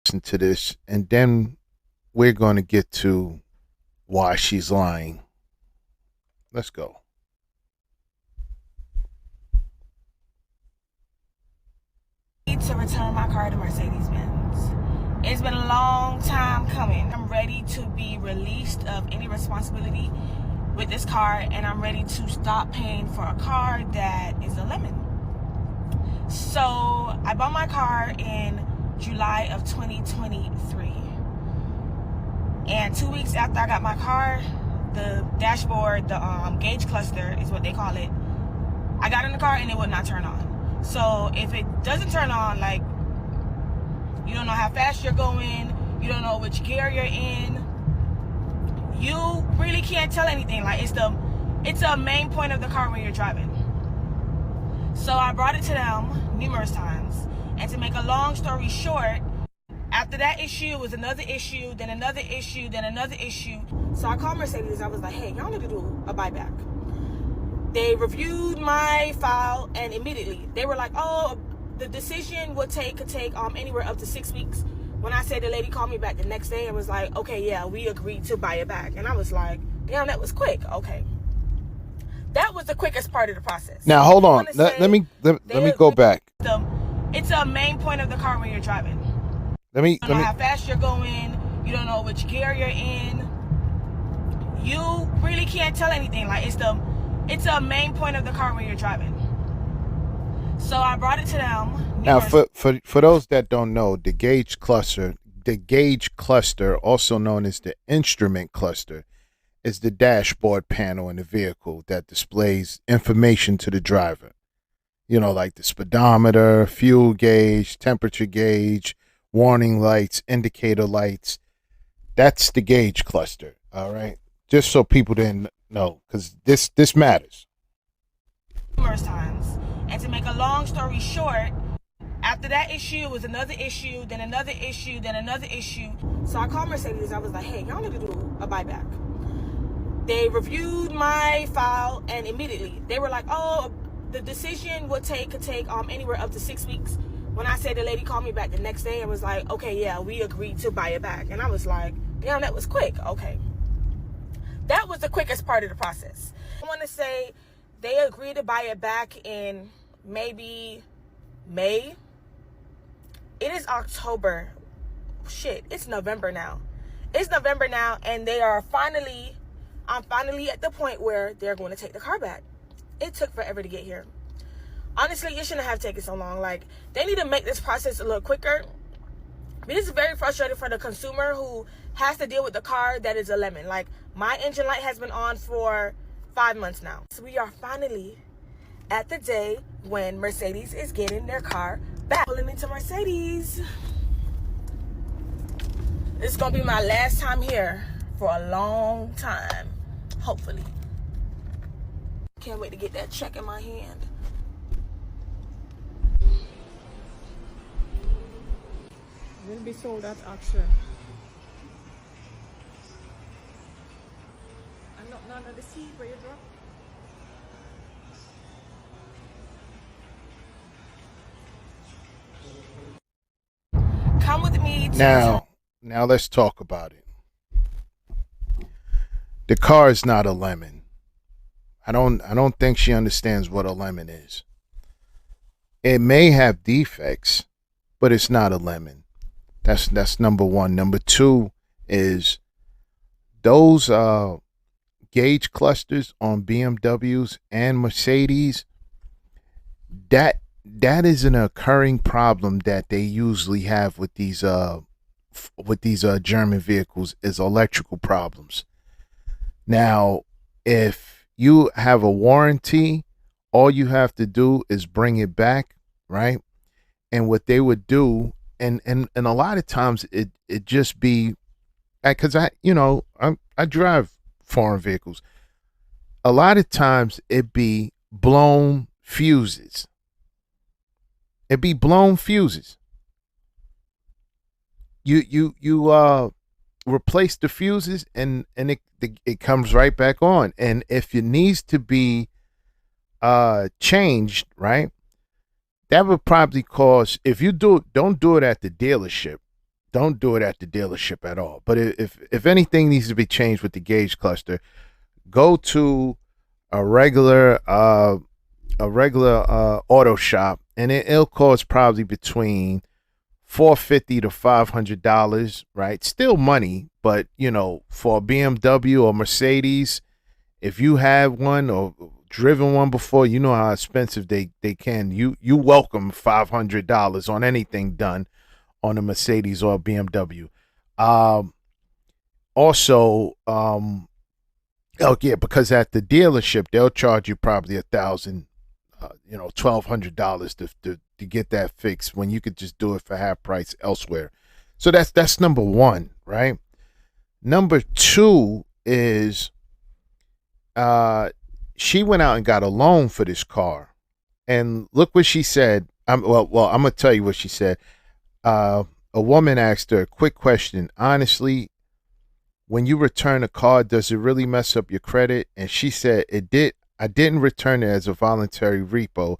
listen to this, and then we're going to get to why she's lying. Let's go. To return my car to Mercedes-Benz. It's been a long time coming. I'm ready to be released of any responsibility with this car, and I'm ready to stop paying for a car that is a lemon. So I bought my car in July of 2023, and 2 weeks after I got my car, the dashboard, the gauge cluster is what they call it, I got in the car and it would not turn on. So if it doesn't turn on, like, you don't know how fast you're going, you don't know which gear you're in, you really can't tell anything. Like, it's a main point of the car when you're driving. So I brought it to them numerous times, and to make a long story short, after that issue was another issue, then another issue, then another issue. So I called Mercedes. I was like, hey, y'all need to do a buyback. They reviewed my file, and immediately they were like, oh, the decision could take anywhere up to 6 weeks. When I said, the lady called me back the next day and was like, okay, yeah, we agreed to buy it back. And I was like, damn, that was quick. Okay. That was the quickest part of the process. Now hold on. Let me go back. It's a main point of the car when you're driving. You don't know how fast you're going, you don't know which gear you're in, you really can't tell anything. Like, it's a main point of the car when you're driving. So I brought it to them. Now, for those that don't know, the gauge cluster, also known as the instrument cluster, is the dashboard panel in the vehicle that displays information to the driver. You know, like the speedometer, fuel gauge, temperature gauge, warning lights, indicator lights. That's the gauge cluster. All right, just so people didn't know, because this matters. Numerous times, and to make a long story short, after that issue was another issue, then another issue, then another issue. So I called Mercedes. I was like, hey, y'all need to do a buyback. They reviewed my file, and immediately they were like, oh, the decision could take anywhere up to 6 weeks. When I said, the lady called me back the next day and was like, okay, yeah, we agreed to buy it back. And I was like, damn, that was quick. Okay. That was the quickest part of the process. I want to say they agreed to buy it back in maybe May. It is October. Shit, it's November now. It's November now, and I'm finally at the point where they're going to take the car back. It took forever to get here. Honestly, it shouldn't have taken so long. Like, they need to make this process a little quicker. But it's very frustrating for the consumer who has to deal with the car that is a lemon. Like, my engine light has been on for 5 months now. So we are finally at the day when Mercedes is getting their car back. Pulling into Mercedes. This is going to be my last time here for a long time. Hopefully. Can't wait to get that check in my hand. Will be sold at auction. I'm not none of the seat where you drop. Come with me to Now let's talk about it. The car is not a lemon. I don't think she understands what a lemon is. It may have defects, but it's not a lemon. That's number one. Number two is those gauge clusters on BMWs and Mercedes. That is an occurring problem that they usually have with these German vehicles, is electrical problems. Now, if you have a warranty, all you have to do is bring it back, right? And what they would do, and a lot of times it just be, because I drive foreign vehicles. A lot of times it be blown fuses. It be blown fuses. You replace the fuses, and it comes right back on. And if it needs to be changed, right, that would probably cost, if you don't do it at the dealership, don't do it at the dealership at all. But if anything needs to be changed with the gauge cluster, go to a regular auto shop, and it'll cost probably between $450 to $500, right? Still money, but for a BMW or Mercedes, if you have one or driven one before, you know how expensive they can. You welcome $500 on anything done on a Mercedes or a BMW. Um, also, oh yeah, because at the dealership they'll charge you probably 1,000, $1,200 to get that fixed when you could just do it for half price elsewhere. So that's number one, right? Number two is she went out and got a loan for this car, and look what she said. I'm gonna tell you what she said. A woman asked her a quick question. Honestly, when you return a car, does it really mess up your credit? And she said it did. I didn't return it as a voluntary repo.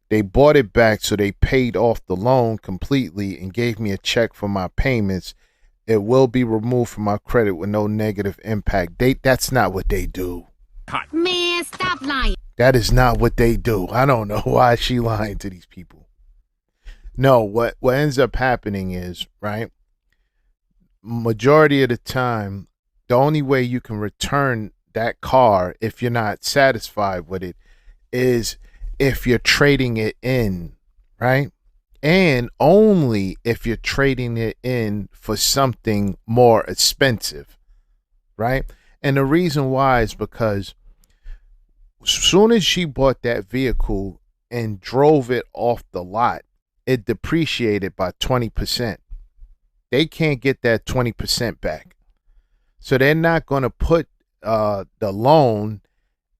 They bought it back, so they paid off the loan completely and gave me a check for my payments. It will be removed from my credit with no negative impact. That's not what they do. Man, stop lying. That is not what they do. I don't know why she lying to these people. No, what ends up happening is, right, majority of the time, the only way you can return that car if you're not satisfied with it is if you're trading it in, right? And only if you're trading it in for something more expensive, right? And the reason why is because as soon as she bought that vehicle and drove it off the lot, it depreciated by 20%. They can't get that 20% back. So they're not going to put the loan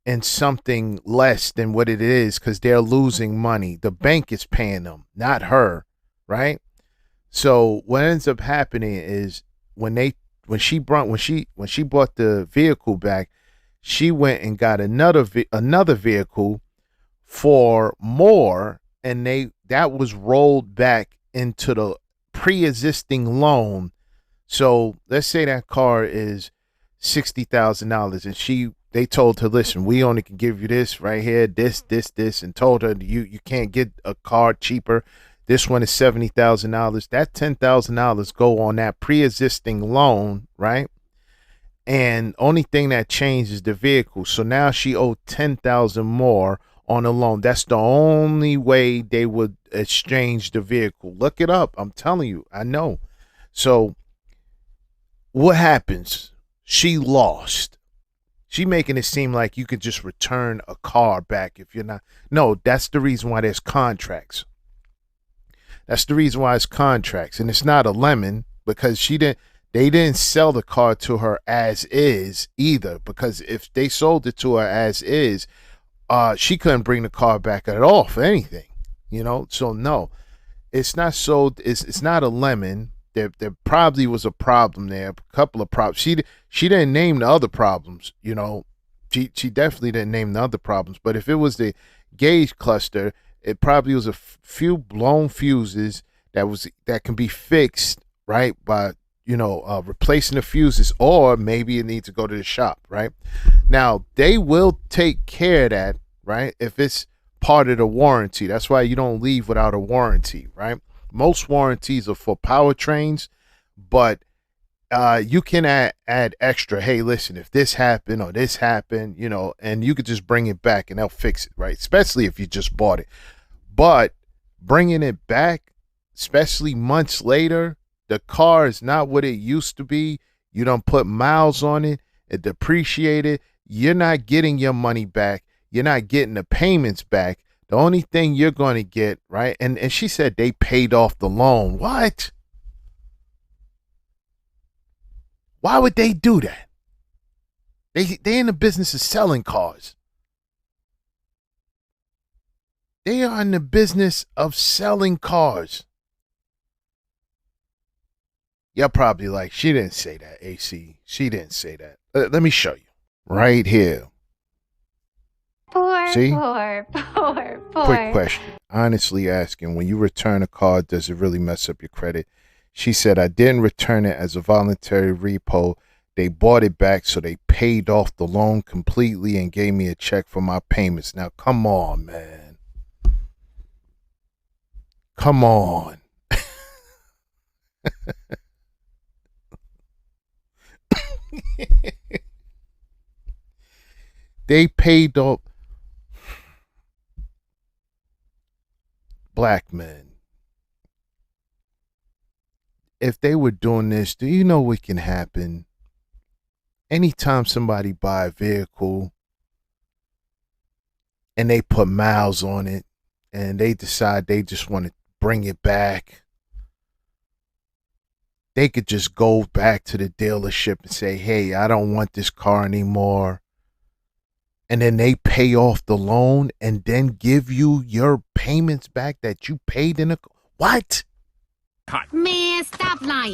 in something less than what it is because they're losing money. The bank is paying them, not her, right? So what ends up happening is when she bought the vehicle back, she went and got another vehicle for more, and that was rolled back into the pre-existing loan. So let's say that car is $60,000, and they told her, listen, we only can give you this right here, this, and told her you can't get a car cheaper. This one is $70,000. That $10,000 go on that pre-existing loan, right? And only thing that changed is the vehicle. So now she owed $10,000 more on a loan. That's the only way they would exchange the vehicle. Look it up. I'm telling you, I know. So what happens? She lost. She making it seem like you could just return a car back if you're not. No, that's the reason why there's contracts. That's the reason why it's contracts. And it's not a lemon because they didn't sell the car to her as is either, because if they sold it to her as is, she couldn't bring the car back at all for anything, So no, it's not sold. It's not a lemon. There probably was a problem there, a couple of problems. She didn't name the other problems, She definitely didn't name the other problems. But if it was the gauge cluster, it probably was a few blown fuses that can be fixed, right, by replacing the fuses, or maybe it needs to go to the shop, right? Now they will take care of that, right? If it's part of the warranty. That's why you don't leave without a warranty, right? Most warranties are for powertrains, but you can add extra. Hey, listen, if this happened or this happened, and you could just bring it back and they'll fix it, right? Especially if you just bought it. But bringing it back, especially months later, the car is not what it used to be. You don't put miles on it. It depreciated. You're not getting your money back. You're not getting the payments back. The only thing you're going to get, right? And she said they paid off the loan. What? Why would they do that? They in the business of selling cars. They are in the business of selling cars. You're probably like, she didn't say that, AC. She didn't say that. Let me show you. Right here. See? Poor. Quick question. Honestly asking, when you return a car, does it really mess up your credit? She said, I didn't return it as a voluntary repo. They bought it back, so they paid off the loan completely and gave me a check for my payments. Now, come on, man. Come on. They paid off. Black men. If they were doing this, do you know what can happen? Anytime somebody buy a vehicle and they put miles on it and they decide they just want to bring it back, they could just go back to the dealership and say, hey, I don't want this car anymore. And then they pay off the loan and then give you your payments back that you paid in a. What? Man, stop lying.